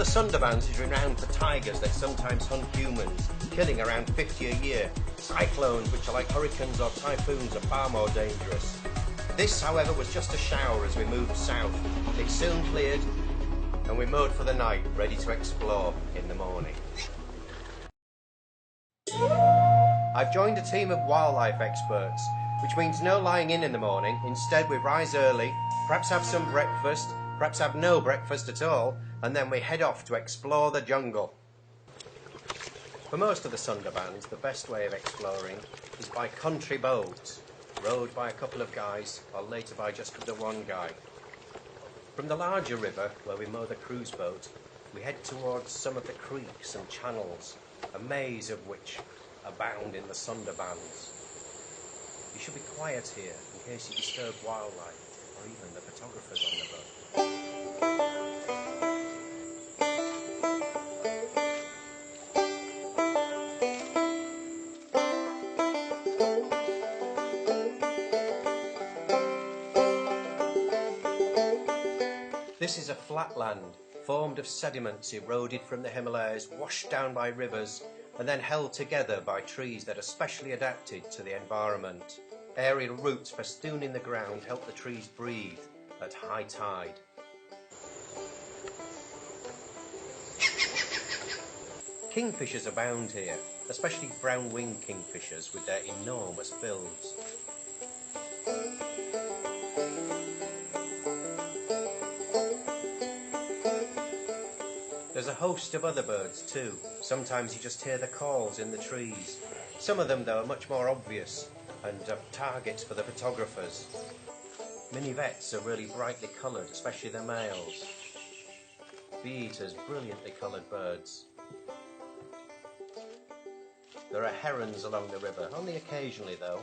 the Sundarbans is renowned for tigers that sometimes hunt humans, killing around 50 a year. Cyclones, which are like hurricanes or typhoons, are far more dangerous. This, however, was just a shower as we moved south. It soon cleared, and we mowed for the night, ready to explore in the morning. I've joined a team of wildlife experts, which means no lying in the morning. Instead, we rise early, perhaps have some breakfast, perhaps have no breakfast at all, and then we head off to explore the jungle. For most of the Sundarbans, the best way of exploring is by country boats, rowed by a couple of guys, or later by just the one guy. From the larger river, where we mow the cruise boat, we head towards some of the creeks and channels, a maze of which abound in the Sundarbans. You should be quiet here in case you disturb wildlife or even the photographers on the boat. This is a flatland formed of sediments eroded from the Himalayas, washed down by rivers, and then held together by trees that are specially adapted to the environment. Aerial roots festooning the ground help the trees breathe at high tide. Kingfishers abound here, especially brown-winged kingfishers with their enormous bills. There's a host of other birds too. Sometimes you just hear the calls in the trees. Some of them, though, are much more obvious and are targets for the photographers. Minivets are really brightly coloured, especially the males. Bee-eaters, brilliantly coloured birds. There are herons along the river, only occasionally though.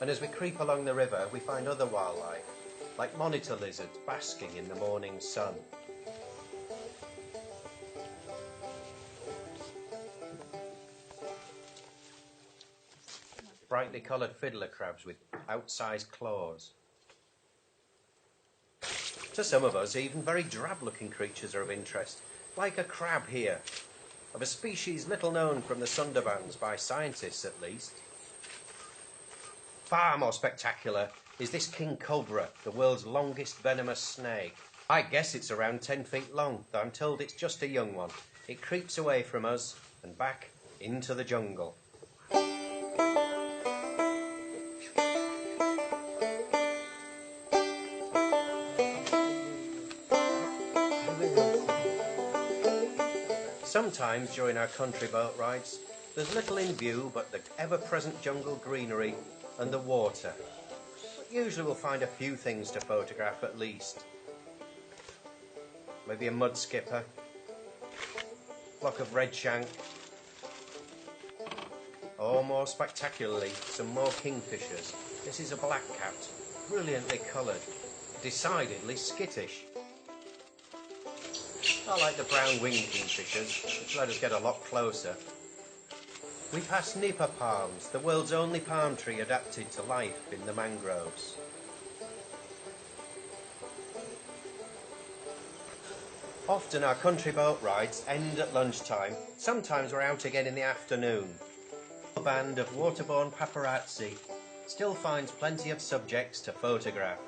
And as we creep along the river, we find other wildlife, like monitor lizards basking in the morning sun. Brightly coloured fiddler crabs with outsized claws. To some of us, even very drab-looking creatures are of interest, like a crab here, of a species little known from the Sundarbans by scientists at least. Far more spectacular is this king cobra, the world's longest venomous snake. I guess it's around 10 feet long, though I'm told it's just a young one. It creeps away from us and back into the jungle. Sometimes during our country boat rides, there's little in view but the ever-present jungle greenery and the water. But usually we'll find a few things to photograph at least. Maybe a mud skipper, flock of redshank, or more spectacularly, some more kingfishers. This is a black-capped, brilliantly coloured, decidedly skittish. I like the brown-winged kingfishers, which let us get a lot closer. We pass nipa palms, the world's only palm tree adapted to life in the mangroves. Often our country boat rides end at lunchtime. Sometimes we're out again in the afternoon. A band of waterborne paparazzi still finds plenty of subjects to photograph,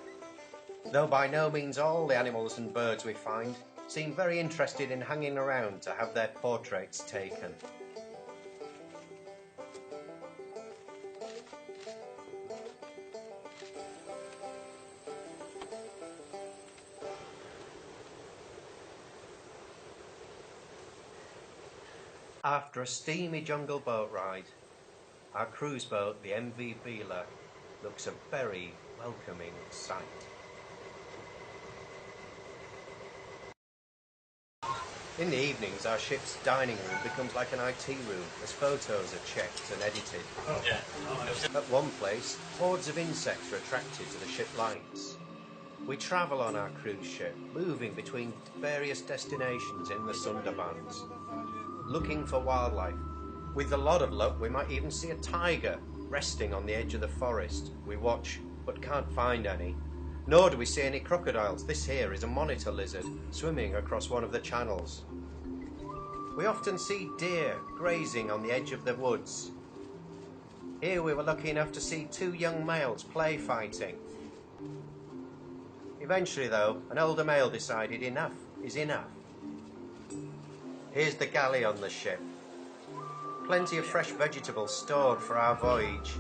though by no means all the animals and birds we find seem very interested in hanging around to have their portraits taken. After a steamy jungle boat ride, our cruise boat, the MV Bila, looks a very welcoming sight. In the evenings, our ship's dining room becomes like an IT room as photos are checked and edited. At one place, hordes of insects are attracted to the ship lights. We travel on our cruise ship, moving between various destinations in the Sundarbans, looking for wildlife. With a lot of luck, we might even see a tiger resting on the edge of the forest. We watch, but can't find any. Nor do we see any crocodiles. This here is a monitor lizard swimming across one of the channels. We often see deer grazing on the edge of the woods. Here we were lucky enough to see two young males play fighting. Eventually though, an older male decided enough is enough. Here's the galley on the ship. Plenty of fresh vegetables stored for our voyage.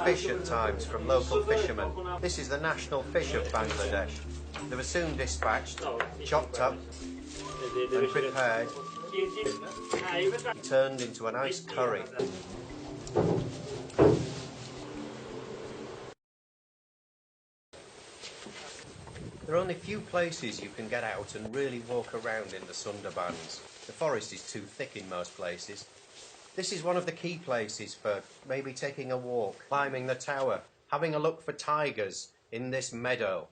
Fish at times from local fishermen. This is the national fish of Bangladesh. They were soon dispatched, chopped up and prepared, and turned into a nice curry. There are only few places you can get out and really walk around in the Sundarbans. The forest is too thick in most places. This is one of the key places for maybe taking a walk, climbing the tower, having a look for tigers in this meadow.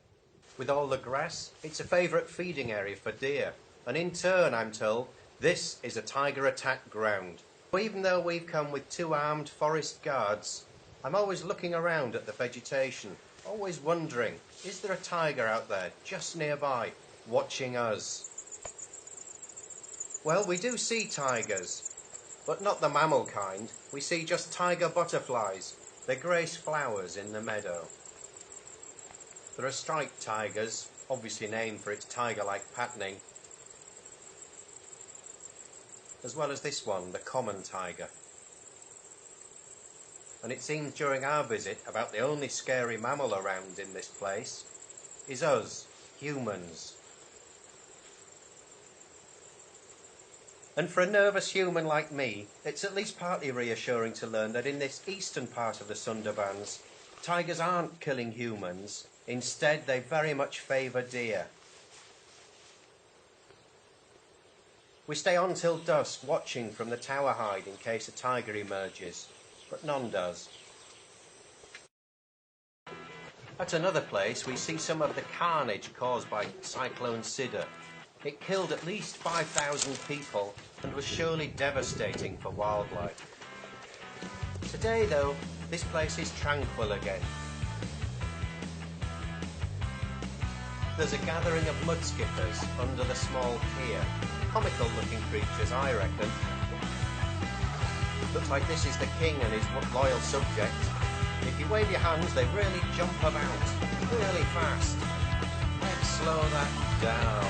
With all the grass, it's a favourite feeding area for deer, and in turn, I'm told, this is a tiger attack ground. Even though we've come with 2 armed forest guards, I'm always looking around at the vegetation, always wondering, is there a tiger out there just nearby, watching us? Well, we do see tigers, but not the mammal kind. We see just tiger butterflies. They grace flowers in the meadow. There are striped tigers, obviously named for its tiger-like patterning, as well as this one, the common tiger. And it seems during our visit about the only scary mammal around in this place is us, humans. And for a nervous human like me, it's at least partly reassuring to learn that in this eastern part of the Sundarbans, tigers aren't killing humans. Instead, they very much favour deer. We stay on till dusk, watching from the tower hide in case a tiger emerges, but none does. At another place, we see some of the carnage caused by Cyclone Sidr. It killed at least 5,000 people and was surely devastating for wildlife. Today, though, this place is tranquil again. There's a gathering of mudskippers under the small pier. Comical looking creatures, I reckon. Looks like this is the king and his loyal subjects. If you wave your hands, they really jump about, really fast. Let's slow that down.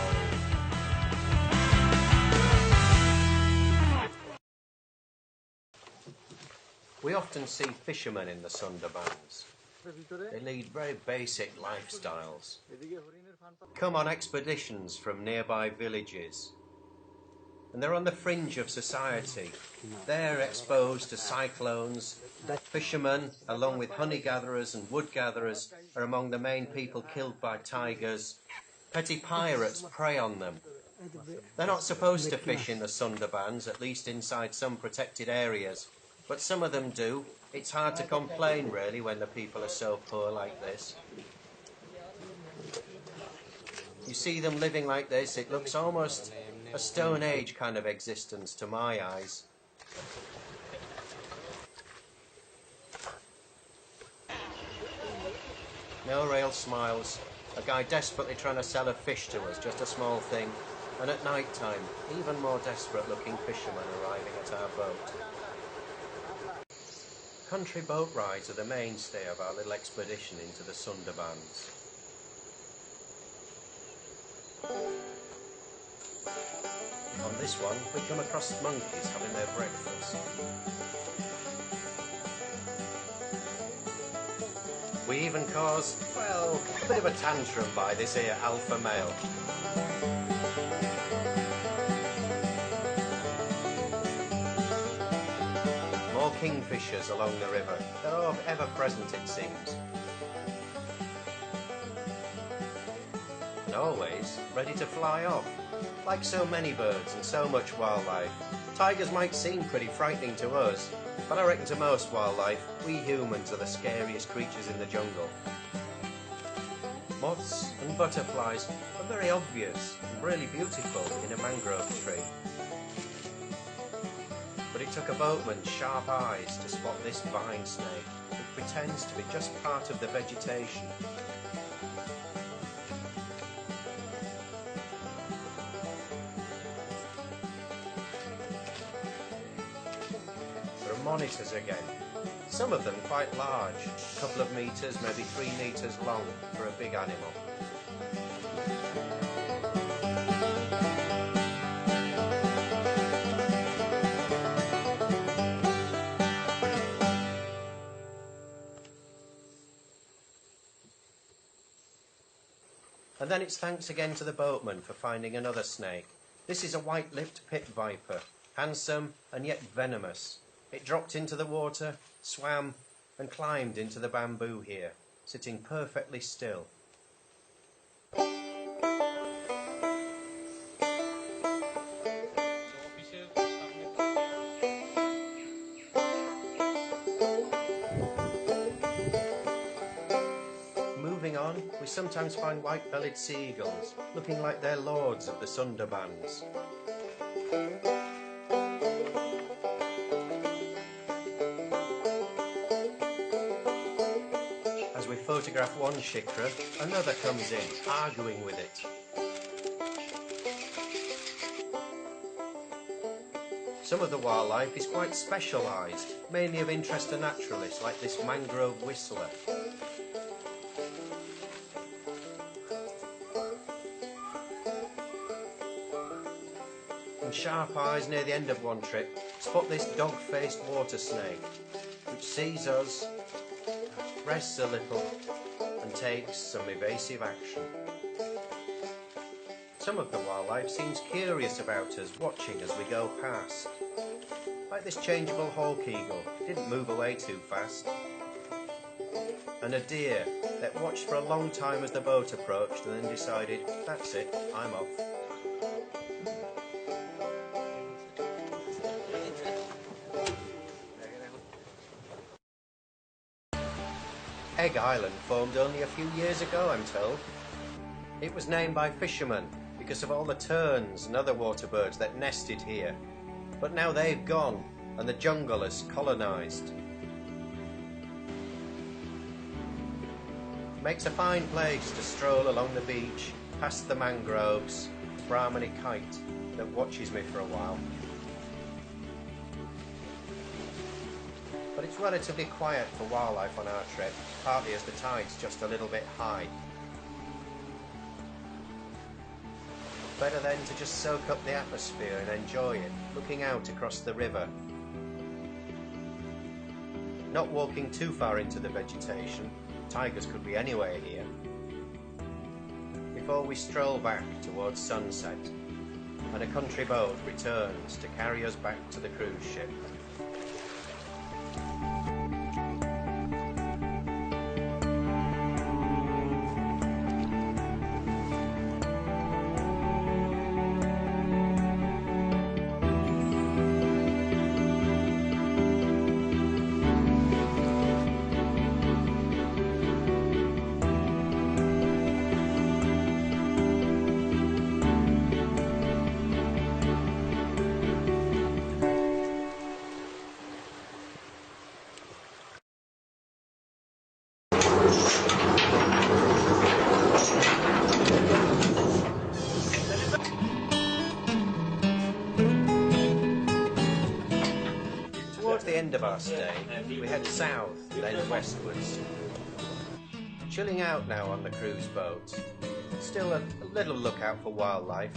We often see fishermen in the Sundarbans. They lead very basic lifestyles. Come on expeditions from nearby villages. And they're on the fringe of society. They're exposed to cyclones. Fishermen, along with honey gatherers and wood gatherers, are among the main people killed by tigers. Petty pirates prey on them. They're not supposed to fish in the Sundarbans, at least inside some protected areas. But some of them do. It's hard to complain, really, when the people are so poor like this. You see them living like this, it looks almost a Stone Age kind of existence to my eyes. No real smiles. A guy desperately trying to sell a fish to us, just a small thing. And at night time, even more desperate looking fishermen arriving at our boat. Country boat rides are the mainstay of our little expedition into the Sundarbans. On this one, we come across monkeys having their breakfast. We even cause, well, a bit of a tantrum by this here alpha male. More kingfishers along the river. They're ever present, it seems. And always ready to fly off. Like so many birds and so much wildlife, tigers might seem pretty frightening to us, but I reckon to most wildlife, we humans are the scariest creatures in the jungle. Moths and butterflies are very obvious and really beautiful in a mangrove tree. But it took a boatman's sharp eyes to spot this vine snake, which pretends to be just part of the vegetation. There are monitors again, some of them quite large, a couple of metres, maybe 3 metres long for a big animal. And then it's thanks again to the boatman for finding another snake. This is a white-lipped pit viper, handsome and yet venomous. It dropped into the water, swam and climbed into the bamboo here, sitting perfectly still. Moving on, we sometimes find white-bellied seagulls, looking like they're lords of the Sundarbans. As we photograph one shikra, another comes in, arguing with it. Some of the wildlife is quite specialised, mainly of interest to naturalists, like this mangrove whistler. And sharp eyes near the end of one trip spot this dog-faced water snake, which sees us, rests a little and takes some evasive action. Some of the wildlife seems curious about us, watching as we go past. Like this changeable hawk eagle, didn't move away too fast. And a deer that watched for a long time as the boat approached and then decided, that's it, I'm off. Egg Island formed only a few years ago, I'm told. It was named by fishermen because of all the terns and other water birds that nested here. But now they've gone and the jungle has colonised. Makes a fine place to stroll along the beach, past the mangroves, Brahmani kite that watches me for a while. But it's relatively quiet for wildlife on our trip, partly as the tide's just a little bit high. Better then to just soak up the atmosphere and enjoy it, looking out across the river. Not walking too far into the vegetation, tigers could be anywhere here. Before we stroll back towards sunset, and a country boat returns to carry us back to the cruise ship. Towards the end of our stay, we head south, then westwards. Chilling out now on the cruise boat, still a little lookout for wildlife.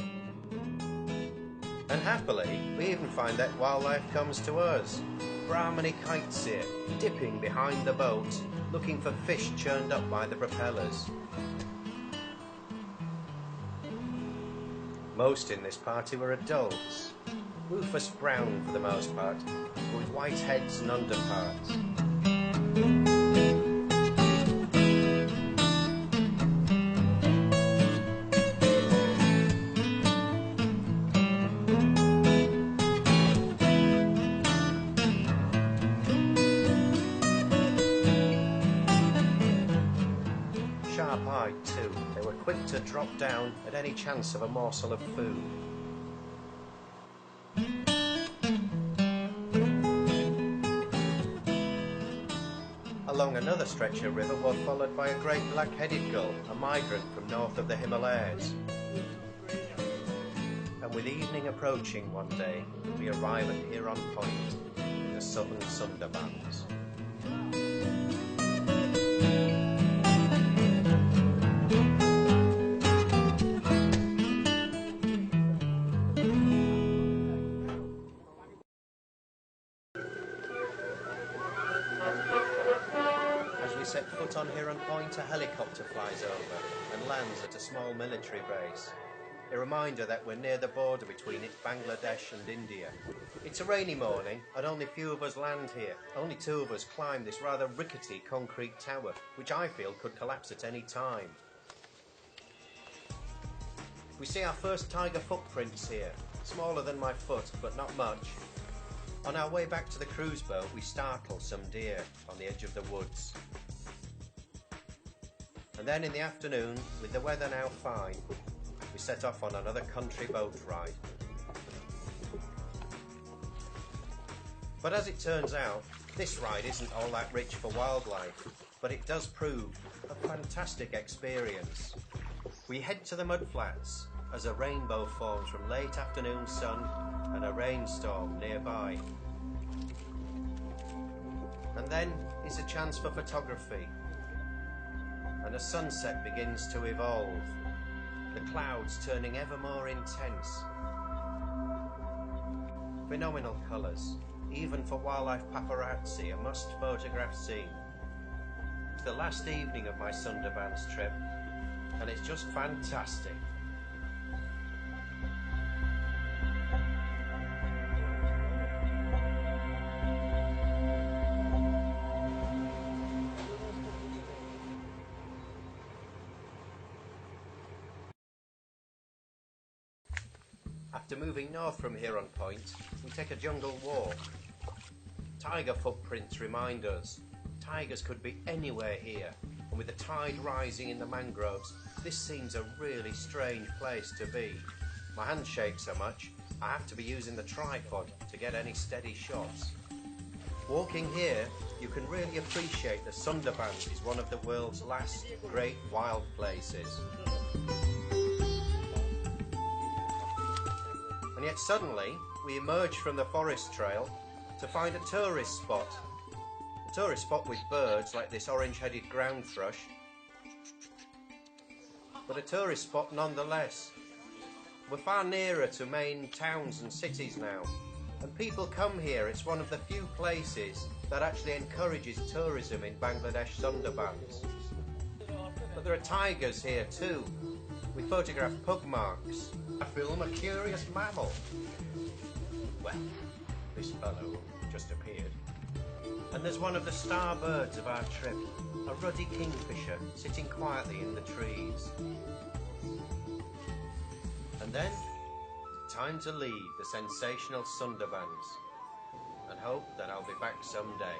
And happily, we even find that wildlife comes to us. Brahmani kites here, dipping behind the boat, looking for fish churned up by the propellers. Most in this party were adults, rufous brown for the most part, with white heads and underparts. Sharp-eyed too, they were quick to drop down at any chance of a morsel of food. Along another stretch of river we're followed by a great black-headed gull, a migrant from north of the Himalayas. And with evening approaching one day, we arrive at Huron Point in the southern Sundarbans. As we set foot on Huron Point, a helicopter flies over and lands at a small military base. A reminder that we're near the border between Bangladesh and India. It's a rainy morning and only few of us land here. Only 2 of us climb this rather rickety concrete tower, which I feel could collapse at any time. We see our first tiger footprints here, smaller than my foot, but not much. On our way back to the cruise boat, we startle some deer on the edge of the woods. And then in the afternoon, with the weather now fine, we set off on another country boat ride. But as it turns out, this ride isn't all that rich for wildlife, but it does prove a fantastic experience. We head to the mudflats as a rainbow forms from late afternoon sun and a rainstorm nearby. And then is a chance for photography, and a sunset begins to evolve, the clouds turning ever more intense. Phenomenal colours, even for wildlife paparazzi, a must photograph scene. It's the last evening of my Sundarbans trip, and it's just fantastic. After moving north from Huron Point, we take a jungle walk. Tiger footprints remind us tigers could be anywhere here, and with the tide rising in the mangroves, this seems a really strange place to be. My hands shake so much, I have to be using the tripod to get any steady shots. Walking here, you can really appreciate that Sundarban is one of the world's last great wild places. And yet suddenly, we emerge from the forest trail to find a tourist spot. A tourist spot with birds like this orange-headed ground thrush, but a tourist spot nonetheless. We're far nearer to main towns and cities now, and people come here. It's one of the few places that actually encourages tourism in Bangladesh Sundarbans. But there are tigers here too. We photograph pug marks. I film a curious mammal. Well, this fellow just appeared. And there's one of the star birds of our trip, a ruddy kingfisher sitting quietly in the trees. And then, time to leave the sensational Sundarbans and hope that I'll be back someday.